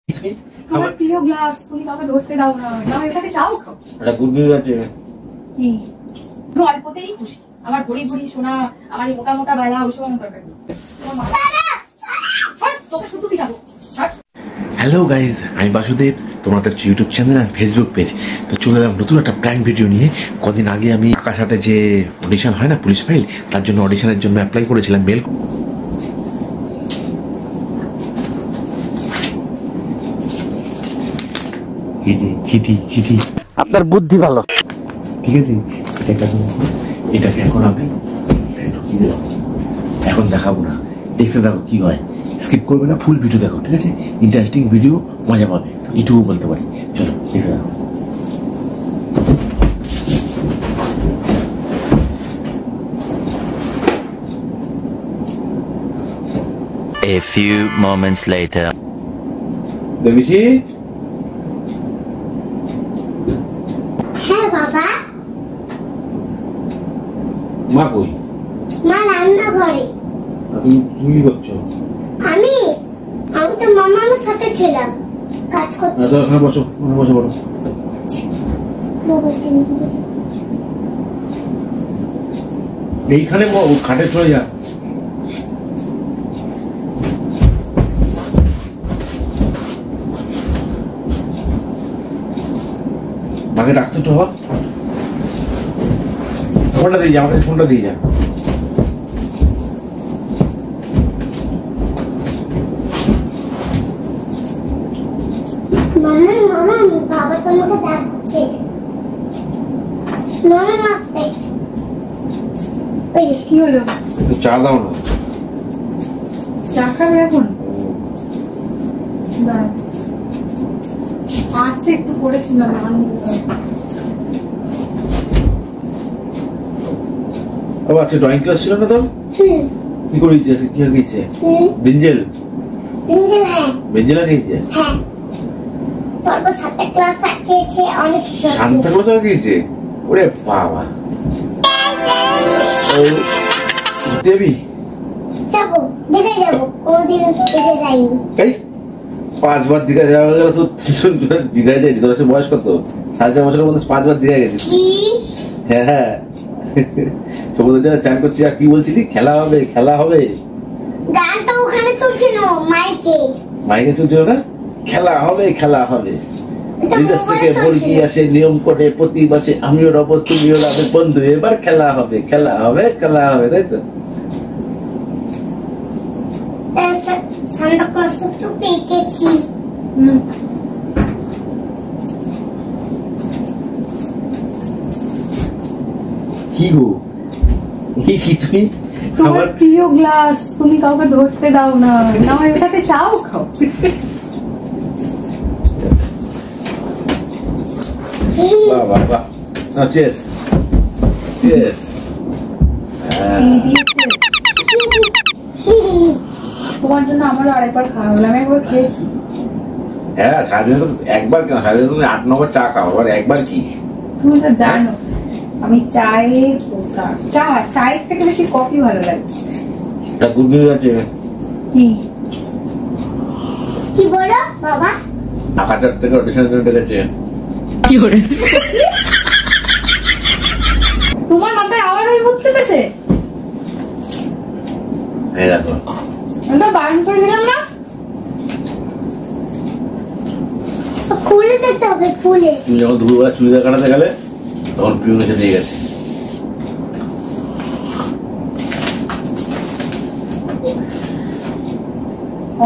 তোমার প্রিয় গ্লাস তুমি কাউকে ধরতে দাও না, না এটাকে চাও খাও। এটা গুড নিউজ আছে কি? তুমি অল্পতেই খুশি। আমার ভরি ভরি সোনা, আমার এই মোটা মোটা বেলা ওসব আমার দরকার নেই। তোকে শুধু পিঠাবো। হ্যালো গাইজ, আমি বাসুদেব, তোমাদের ইউটিউব চ্যানেল আর ফেসবুক পেজ। তো চলে এলাম নতুন একটা প্র্যাঙ্ক ভিডিও নিয়ে। কদিন আগে আমি আকাশহাটে যে অডিশন হয় না পুলিশ ফাইল, তার জন্য অডিশনের জন্য অ্যাপ্লাই করেছিলাম। মেল চিঠি চিঠি আপনার বুদ্ধি ভালো, ঠিক আছে। এটাকে এখন আমি ঢুকিয়ে দিলাম। এখন দেখাবো না, দেখতে দেখো কি হয়। স্কিপ করবে না, ফুল ভিডিও দেখো, ঠিক আছে। ইন্টারেস্টিং ভিডিও, মজা পাবে, এটুকু বলতে পারি। চলো দেখতে দেখো। A few moments later. দেবিশি, হ্যাঁ বাবা। মা কই? মা রান্না করে। তুমি কি করছো? আমি তো মামার সাথে ছিলাম, কাজ করছি। এখানে বসো, বসে পড়ো। এইখানে খাটে চলে যা। মাকে ডাকতে তো হবে। ফোনটা দিয়ে যা, আমাকে ফোনটা দিয়ে যা। মামা বাবা তোমাকে ডাকছে। মামা মারতে। ওই কি হলো? চা দাও না। চা খাবে এখন? না আছে, একটু করেছিলাম। আচ্ছা, ড্রয়িং ক্লাস ছিল না তো? কি করেছে? কি আঁকিয়েছে? ব্রিঞ্জেল। হ্যাঁ ব্রিঞ্জেল আঁকিয়েছে। হ্যাঁ, তারপর সান্তা ক্লাস আঁকিয়েছে, অনেক কিছু। সান্তা ক্লাস আঁকিয়েছে? ওরে বাবা, দেবী যাবো, দেখে যাবো। কোনদিন দেখে যাইনি। এই 5 বার দীঘা যাওয়া গেল তো, দীঘায় যায়নি। তোর বয়স কত? 4.5 বছরের মধ্যে 5 বার দীঘায় গেছিস? হ্যাঁ, সমুদ্রে যারা চান করছি। আর কি বলছিলি? খেলা হবে, খেলা হবে। গানটা ওখানে চলছিল, মাইকে। মাইকে চলছিল না? খেলা হবে, খেলা হবে। বিদেশ থেকে মুরগি আসে নিয়ম করে প্রতি মাসে, আমিও রব তুমিও রবে বন্ধু, এবার খেলা হবে, খেলা হবে, খেলা হবে, তাই তো? সান্তা ক্লাস তো পেকেছি। কি গো, কি তুমি? তোমার প্রিয় গ্লাস তুমি কাউকে ধরতে দাও না, না এটাকে চাও খাও। বাহ বাহ বাহ, না চেস চেস। তোমার জন্য আমারও আরেকবার খাওয়া হলো, আমি একবার খেয়েছি। হ্যাঁ, সারাদিনে তো একবার কেন, সারাদিনে তুমি 8-9 চা খাও, আবার একবার কি? তুমি তো জানো আমি চায়ের পোকা। চায়ের থেকে বেশি কফি ভালো লাগে। এটা গুড নিউজ আছে। কি বলো বাবা? আকাশহাট থেকে অডিশনের জন্য ডেকেছে। কি করে? তোমার মাথায় আবার ওই ভূত চেপেছে? এই দেখো, আমি তো বারণ করেছিলাম না। খুলে দেখতে হবে, খুলে। তুমি যখন দুপুরবেলা চুড়িদার কাটাতে গেলে তখন প্রিয় এসে দিয়ে গেছে।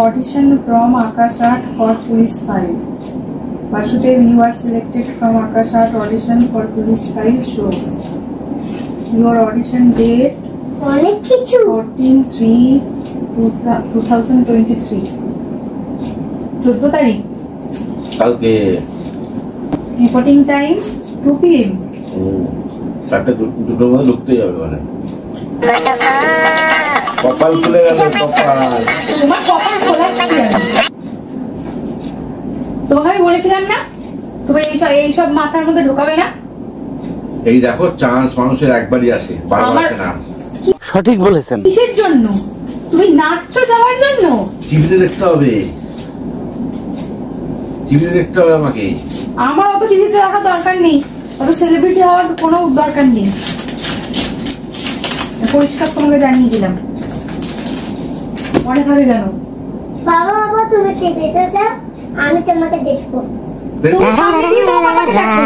Audition from Akashhat for police file. Vasudev, you are selected from Akashhat audition for police file shows. Your audition date অনেক কিছু। 14/3/2023. 14 তারিখ কালকে। Reporting time 2 PM। 4-2 মধ্যে ঢুকতেই হবে। মানে কপাল খুলে গেল, কপাল। তোমার কপাল খোলাচ্ছে। তোমাকে আমি বলেছিলাম না তুমি এইসব মাথার মধ্যে ঢোকাবে না। এই দেখো, চান্স মানুষের একবারই আসে, বারবার আসে না। সঠিক বলেছেন। কিসের জন্য? তুমি নাচছো যাওয়ার জন্য? টিভিতে দেখতে হবে। টিভিতে দেখতে হবে আমাকে। আমার অত টিভিতে দেখার দরকার নেই, অত সেলিব্রিটি হওয়ার কোনো দরকার নেই। পরিষ্কার তোমাকে জানিয়ে দিলাম, মনে থাকে জানো। বাবা বাবা তুমি টিভিতে যাও, আমি তোমাকে দেখবো। তুমি সামনে দিয়ে বাবাকে দেখো,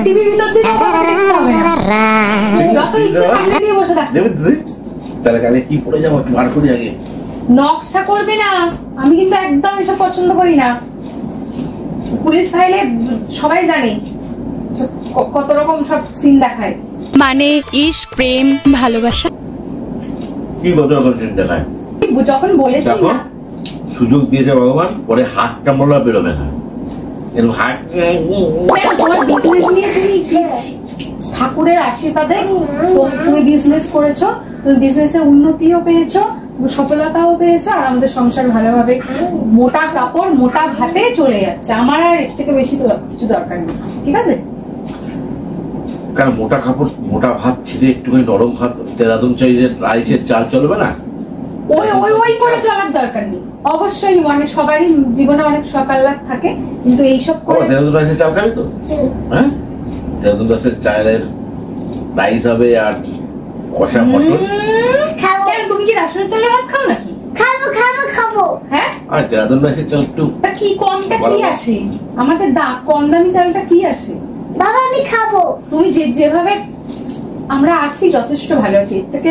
টিভির ভিতর দিয়ে বাবাকে দেখতে হবে না। যত ইচ্ছে সামনে দিয়ে বসে থাকো। দেবে দিদি, তাহলে কালে কি পড়ে যাবো একটু বার করি আগে। নকশা করবে না, আমি কিন্তু একদম এসব পছন্দ করি না। পুলিশ ফাইলে সবাই জানে কত রকম সব সিন দেখায়। মানে ইশক, প্রেম, ভালোবাসা। কি কত রকম সিন দেখায়? যখন বলেছি দেখো, না, সুযোগ দিয়েছে ভগবান, পরে হাত কামড়া বেরোবে না। এরকম হাত তোমার বিজনেস নিয়ে তুমি ঠাকুরের আশীর্বাদে তুমি বিজনেস করেছো, তুমি বিজনেসে উন্নতিও পেয়েছো, সফলতাও পেয়েছো, আর আমাদের সংসার ভালোভাবে মোটা কাপড় মোটা ভাতে চলে যাচ্ছে। আমার আর এর থেকে বেশি তো কিছু দরকার নেই, ঠিক আছে? কারণ মোটা কাপড় মোটা ভাত ছিঁড়ে একটুখানি নরম ভাত, দেরাদুন চাইজের রাইসের চাল চলবে না। ওই ওই ওই করে চলার দরকার নেই। অবশ্যই মানে সবারই জীবনে অনেক সকাল লাগ থাকে, কিন্তু এইসব করে দেরাদুন রাইসের চাল খাবি তো? হ্যাঁ, দেরাদুন রাইসের চালের রাইস হবে আর কষা মটন। কেন তুমি কি রেশনের চালের ভাত খাও নাকি? খাবো খাবো খাবো। হ্যাঁ, আর দেরাদুন রাইসের চাল একটু তা কি কমটা কি আসে? আমাদের কম দামি চালটা কি আসে? বাবা আমি খাবো। তুমি যেভাবে আমরা আছি যথেষ্ট ভালো আছি, এর থেকে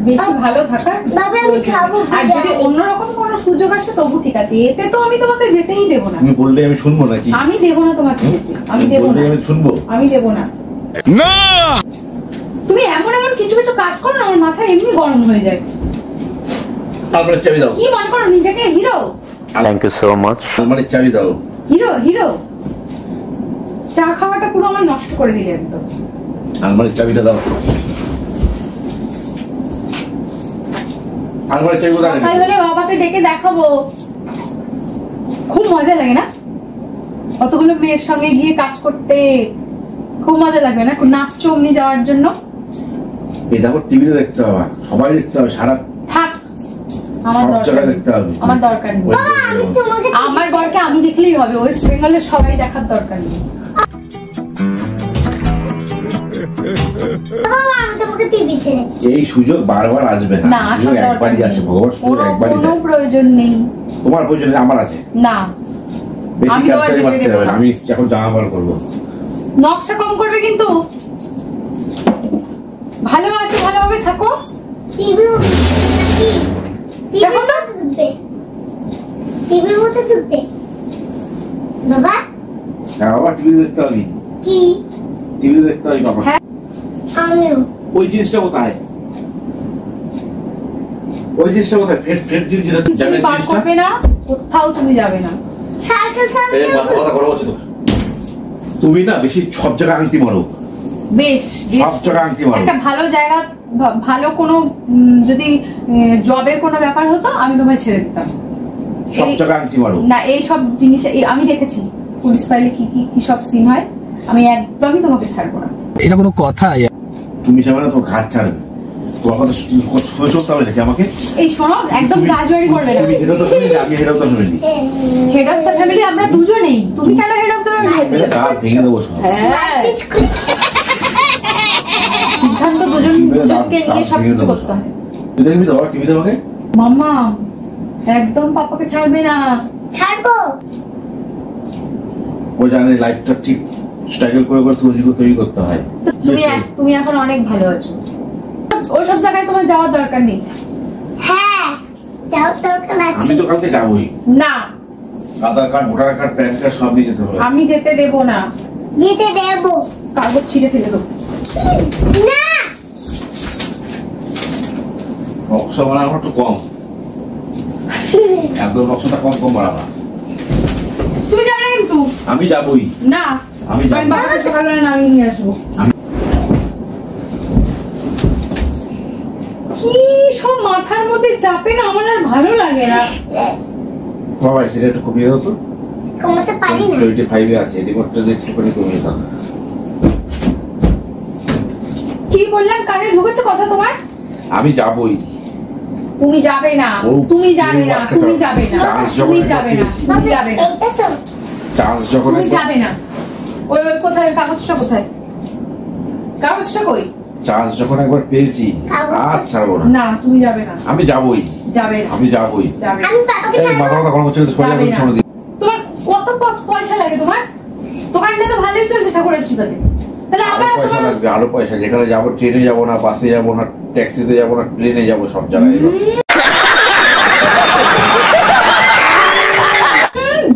বেশি ভালো থাকার। বাবা আমি খাবো। আর যদি অন্যরকম কোনো সুযোগ আসে তবু ঠিক আছে, এতে তো আমি তোমাকে যেতেই দেবো না। তুমি বললে আমি শুনবো নাকি? আমি দেবো না তোমাকে যেতে, আমি দেবো না। আমি শুনবো? আমি দেবো না। তুমি এমন এমন কিছু কিছু কাজ করো না, আমার মাথা এমনি গরম হয়ে যায়। আলমারির চাবি দাও। কি মনে করো নিজেকে hero? Thank you so much. আলমারির চাবি দাও। হিরো হিরো চা খাওয়াটা পুরো আমার নষ্ট করে দিলে একদম। আলমারির চাবিটা দাও। আলমারির চাবি কোথায় রেখেছো? সকালবেলা বাবাকে ডেকে দেখাবো, খুব মজা লাগে না? অতগুলো মেয়ের সঙ্গে গিয়ে কাজ করতে খুব মজা লাগবে না? নাচছো অমনি যাওয়ার জন্য। এই দেখো, টিভিতে দেখতে হবে, সবাই দেখতে হবে, সারা থাক, আমার সব দরকার জায়গায় নেই। দেখতে হবে। আমার দরকার নেই। আমি তোমাকে আমার বরকে আমি দেখলেই হবে, ওয়েস্ট বেঙ্গলের সবাই দেখার দরকার নেই। বাবা আমি তোমাকে টিভিতে দেখবো। এই সুযোগ বারবার আসবে না, না, আসার দরকার একবারই নেই। আসে, ভগবান সুযোগ একবারই কোনো দেয়। প্রয়োজন নেই। তোমার প্রয়োজন নেই, আমার আছে। না, বেশি আমি তোমায় ক্যাপ্টারি যেতে মারতে দেবো হবে না, না। আমি এখন জামা বার করবো। নকশা কম করবে কিন্তু। ভালো আছে, ভালোভাবে থাকো। টিভির নাকি টিভির মধ্যে ঢুকবে, টিভির মধ্যে ঢুকবে। বাবা হ্যাঁ বাবা, টিভি দেখতে হবে, কি? টিভি দেখতে হবে বাবা। হ্যাঁ। আমিও। ওই জিনিসটা কোথায়? ওই জিনিসটা কোথায়? ফেট ফেট জিনিসটা তুমি জায়গায় পার জিনিসটা। করবে না, কোথাও তুমি যাবে না। সাইকেল এই মাথা চালাতে মাথা গরম হচ্ছে তো। তুমি না বেশি সব জায়গায় আংটি মারো, বেশ, সব জায়গায় আংটি মারো। একটা ভালো জায়গা, ভালো কোনো যদি জবের কোনো ব্যাপার হতো আমি তোমায় ছেড়ে দিতাম। সব এই- জায়গায় আংটি মারো। না, এই সব জিনিস আমি দেখেছি পুলিশ ফাইলে কি কি কি সব সিন হয়, আমি একদমই তোমাকে ছাড়বো না। এটা কোনো কথা? তুমি যাবে না, তোমার ঘাট ছাড়বে। তোমার কথা শুনে চলতে হবে নাকি আমাকে? এই শোনো, একদম রাজবাড়ি করবে না। তুমি হেড অফ দ্য ফ্যামিলি, আমি head of the family. Head of the family আমরা দুজনেই, তুমি কেন হেড অফ দ্য ফ্যামিলি? গাল ভেঙে দেবো সব। হ্যাঁ, সিদ্ধান্ত দুজনকে নিয়ে সবকিছু করতে হয়। তুই দেখবি তো টিভি তোমাকে? মাম্মা একদম পাপাকে ছাড়বে না। ছাড়বো। ও জানে লাইফটা ঠিক স্ট্রাগল করে করে তৈরি করতে হয়। তুমি এখন অনেক ভালো আছো, ওইসব জায়গায় তোমার যাওয়ার দরকার নেই। হ্যাঁ যাও দরকার আছে। আমি তো কালকে যাবোই। না, Aadhaar card, voter card, PAN card সব নিয়ে যেতে হবে। আমি যেতে দেবো না। যেতে দেবো কাগজ ছিঁড়ে ফেলে দেবো। না। নকশা বানানো একটু কম, একদম নকশাটা কম কম বানাবা। তুমি যাবে না কিন্তু। আমি যাবোই। না, আমি যাবো। আমি বাবাকে সকালবেলা নামিয়ে নিয়ে আসবো। কি সব মাথার মধ্যে চাপে না, আমার আর ভালো লাগে না। বাবা সেটা একটু কমিয়ে দাও তো। কমাতে পারি না। 25 এ আছে, রিমোটটা দিয়ে একটু করে কমিয়ে দাও। কি বললাম, কানে ঢুকেছে কথা তোমার? আমি যাবোই। তুমি যাবে না, ও, তুমি যাবে না, তুমি তুমি যাবে না, চান্স তুমি যখন যাবে না, পেয়েছি। তুমি যাবে না। এইটা তো চান্স যখন তুমি যাবে না। ওই কোথায় কাগজটা, কোথায় কাগজটা? কই? চান্স যখন একবার পেয়েছি আর ছাড়বো না। না তুমি যাবে না। আমি যাবই, যাবে না। আমি যাবই। যাবে না। আমি বাবাকে এই ছাড়বো। মাথা কথা গরম হচ্ছে, সোজা করে সামনে দিই। তোমার কত পয়সা লাগে? তোমার দোকানটা তো ভালোই চলছে ঠাকুরের আশীর্বাদে, তাহলে আবার পয়সা তোমার লাগবে, আরো পয়সা। যেখানে যাবো ট্রেনে যাবো না, বাসে যাবো না, ট্যাক্সিতে যাবো না, প্লেনে যাবো, সব জায়গায়।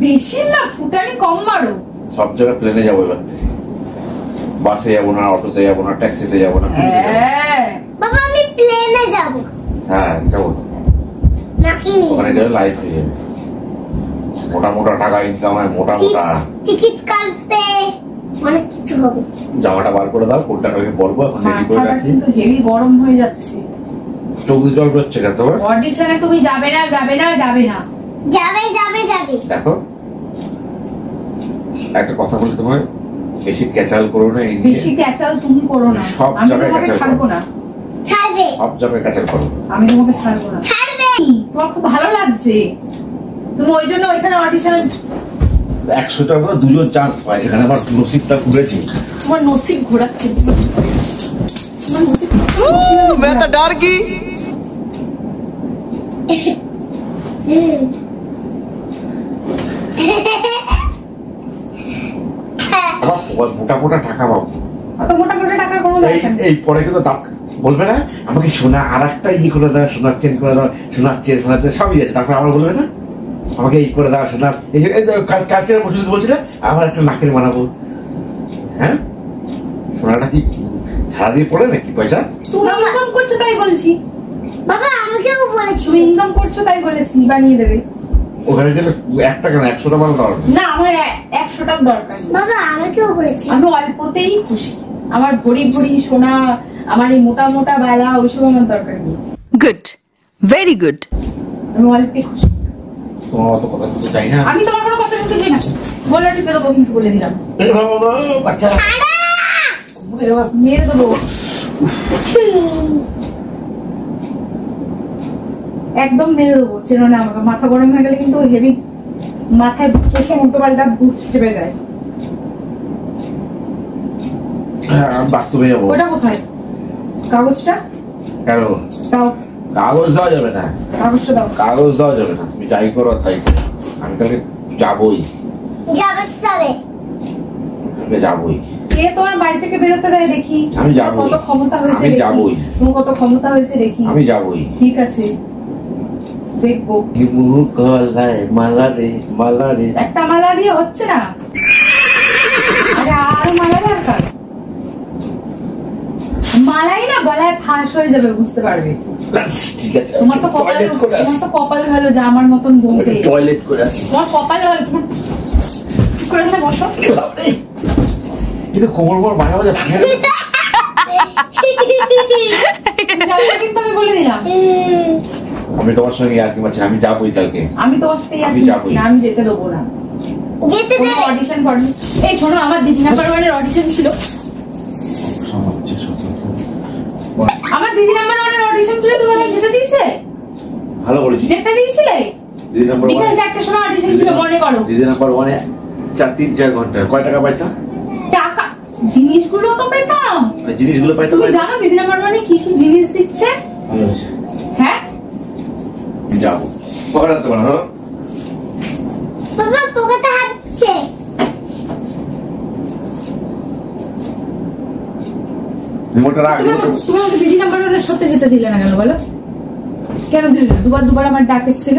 বেশি না, ফুটানি কম মারো। সব জায়গায় প্লেনে যাবো এবার থেকে। বাসে যাবো না, অটোতে যাবো না, ট্যাক্সিতে যাবো না। হ্যাঁ বাবা আমি প্লেনে যাব। হ্যাঁ যাবো তো। নাকি নি ওখানে গেলে লাইফ হয়ে যাবে। মোটা মোটা টাকা ইনকাম হয়, মোটা মোটা। টিকিট কাটবে, অনেক কিছু হবে। জামাটা বার করে দাও, কোনটা কালকে বলবো, এখন রেডি করে মাথাটা রাখি। কিন্তু হেভি গরম হয়ে যাচ্ছে। চোখ দিয়ে জল বেরোচ্ছে কেন তোমার? অডিশনে তুমি যাবে না, যাবে না, যাবে না। যাবে যাবে যাবে। দেখো একটা কথা বলি তোমায়, বেশি ক্যাচাল করো না এই নিয়ে। বেশি ক্যাচাল তুমি করো না। সব আমি জায়গায় তোমাকে ক্যাচাল ছাড়বো করো। না। ছাড়বে সব জায়গায় ক্যাচাল করো। আমি তোমাকে ছাড়বো না। ছাড়বে। তোমার খুব ভালো লাগছে, তুমি ওই জন্য ওইখানে অডিশনে। 100টার মধ্যে 2জন চান্স পায়, সেখানে আমার নসিবটা ঘুরেছে। তোমার নসিব ঘোরাচ্ছে, তোমার নসিব। मैं तो डर गई। মোটা মোটা টাকা পাবো। অত মোটা মোটা টাকার কোনো এই দরকার নেই। এই পরে কিন্তু দাঁত বলবে না আমাকে সোনা আর একটা করে দাও, সোনার চেন করে দাও, সোনার চেন সবই আছে। তারপর আবার বলবে না আমাকে এই করে দাও, সোনার কালকে মসজিদ বলছিলে আবার একটা নাকের বানাবো। হ্যাঁ সোনাটা কি ছাড়া দিয়ে পড়ে নাকি পয়সা? তুমি ইনকাম করছো তাই বলছি। বাবা আমাকেও বলেছি। তুমি ইনকাম করছো তাই বলেছি, বানিয়ে দেবে। ওখানে গেলে 1 টাকা না 100টা বানাতে পারবে না, আমার 100টার দরকার নেই। বাবা আমাকেও বলেছি। আমি অল্পতেই খুশি। আমার ভরি ভরি সোনা, আমার এই মোটা মোটা বেলা, ওইসব আমার দরকার নেই। Good, very good. আমি অল্পে খুশি। তোমার অত কথা বলতে চাই না। আমি তোমার কোনো কথা শুনতে চাই না। বলে টিপে দেবো কিন্তু, বলে দিলাম। এই বাবা গো, বাচ্চা মেরে দেবো একদম, মেরে দেবো। চেনো না আমাকে। মাথা গরম হয়ে গেলে কিন্তু হেভি মাথায় এসে উল্টো পাল্টা ভূত চেপে যায়। বাথরুমে যাবো। ওটা কোথায়? কাগজটা কেন দাও, কাগজ দেওয়া যাবে না, কাগজটা দাও। কাগজ দেওয়া যাবে না। তুমি যাই করো তাই করো। আমি কালকে যাবোই, যাবে তো যাবে। কালকে যাবোই। কে তোমার বাড়ি থেকে বেরোতে দেয় দেখি? আমি যাবোই। কত ক্ষমতা হয়েছে আমি দেখি। যাবোই। তোমার কত ক্ষমতা হয়েছে দেখি। আমি যাবোই। ঠিক আছে, দেখবো। গলায় মালা রে, মালা রে। একটা মালা দিয়ে হচ্ছে না, আরে আরো মালা দরকার। মালাই না গলায় ফাঁস হয়ে যাবে, বুঝতে পারবে। ঠিক আছে, তোমার তো কপাল, টয়লেট করে আসি। তোমার তো কপাল ভালো যে আমার মতন বলতে। টয়লেট করে আসি। তোমার কপাল ভালো, তোমার চুপ করে এখানে বসো। কিন্তু কোমর মোর মাঝে মাঝে ভাঙে গেছে। তুমি যাবে না কিন্তু, আমি বলে দিলাম। আমি তোমার সঙ্গে আর কি মারছি, আমি যাবোই কালকে। আমি তোমার সাথে আর আমি কি যাবোই। করছি না, আমি যেতে দেবো না। যেতে কোনো দেবে। অডিশন ফডিশন। এই শোনো, আমার দিদি নাম্বার ওয়ানের অডিশন ছিল। আমার দিদি নাম্বার ওয়ানের অডিশন ছিল, তুমি আমাকে যেতে দিয়েছিলে? ভালো করেছি। যেতে দিয়েছিলে? দিদি নাম্বার বিকাল 4টার সময় অডিশন ছিল, মনে করো। দিদি নাম্বার 1-এ 4-3-4 ঘন্টা। কয় টাকা পাইতাম? টাকা জিনিসগুলো তো পেতাম। জিনিসগুলো পাইতাম। তুমি জানো দিদি নাম্বার ওয়ানে কি কি জিনিস দিচ্ছে? ভালো হয়েছে, হ্যাঁ যাবো। পকেটে হাত দেবো না, ধরো। বাবা পকেটে হাত দিচ্ছে। রিমোটটা রাখ। তুমি আমাকে দিদি নাম্বার ওয়ানের সাথে যেতে দিলে না কেন বলো? কেন দিলে না? দুবার আমার ডাক এসেছিল।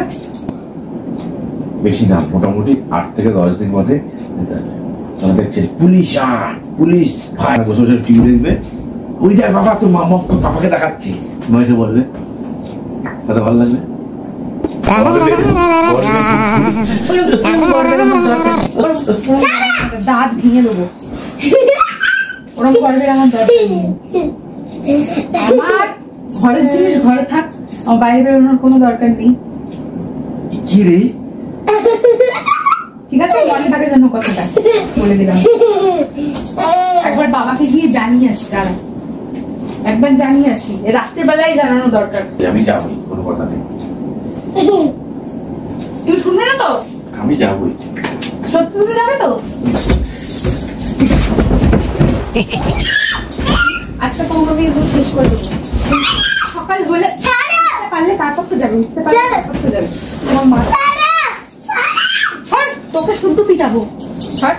বেশি না, মোটামুটি 8 থেকে 10 দিন বাদে যেতে হবে। তখন দেখছেন পুলিশ আর পুলিশ ভাই বসে বসে টিভি দেখবে। ওই দেখ বাবা, তোর মামা তোর পাপাকে দেখাচ্ছি। মাকে বলবে কত ভালো লাগবে। দাঁত ভেঙে দেবো। ওরকম করবে আমার দরকার নেই। আমার ঘরের জিনিস ঘরে থাক, আমার বাইরে বেরোনোর কোনো দরকার নেই। কি রে? ঠিক আছে, মনে থাকে যেন কথাটা বলে দিলাম। একবার বাবাকে গিয়ে জানিয়ে আসি, দাঁড়া একবার জানিয়ে আসি। রাত্রেবেলায় জানানো দরকার। আমি যাবোই, কোনো কথা নেই। তুমি শুনবে না তো? আমি যাবোই। সত্যি তুমি যাবে তো? আচ্ছা তোমাকে আমি এগুলো শেষ করে দেবো। সকাল হলে পারলে তারপর তো যাবে, উঠতে পারলে তারপর তো যাবে। তোমার মা ছড়, তোকে শুদ্ধ পিটাবো। ছড়,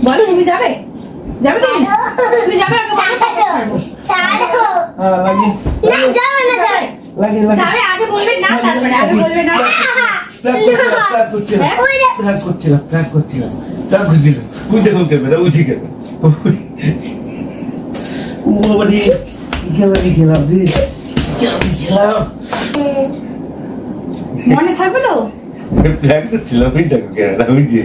বলো তুমি যাবে? যাবে তুমি? তুমি যাবে? আগে বলো, তারপর ছাড়বো। যাবে আগে বলবে না, তারপরে আগে বলবে না। মনে থাকবে তো? প্ল্যান করছিলাম, ওই দেখো কেন, ওই যে